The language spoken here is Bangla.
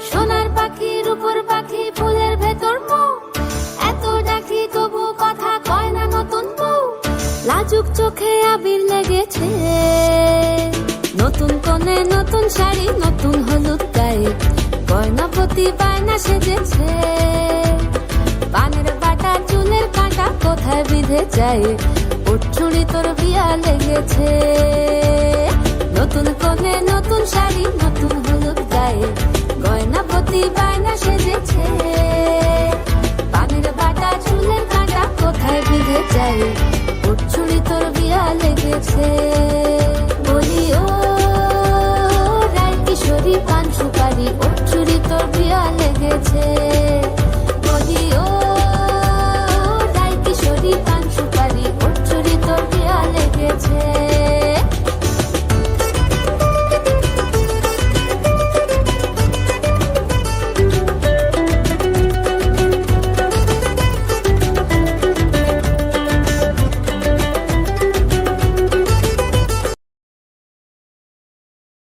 সোনার পাখি রূপোর পাখি ফুলের ভেতর মৌ, এত ডাকি তবু কথা কয় না নতুন বউ। লাজুক চোখে আবির লেগেছে, নতুন কোণে নতুন শাড়ি নতুন হলুদ গায়ে, গয়নাপতি বায়না সেজেছে। পানের বাটা চুলের কাঁটা কোথায় বিঁধে যায়, ওর চুড়ি তোর বিয়া লেগেছে। নতুন কোণে নতুন শাড়ি নতুন হলুদ গায়ে, গয়নাপতি বায়না সেজেছে।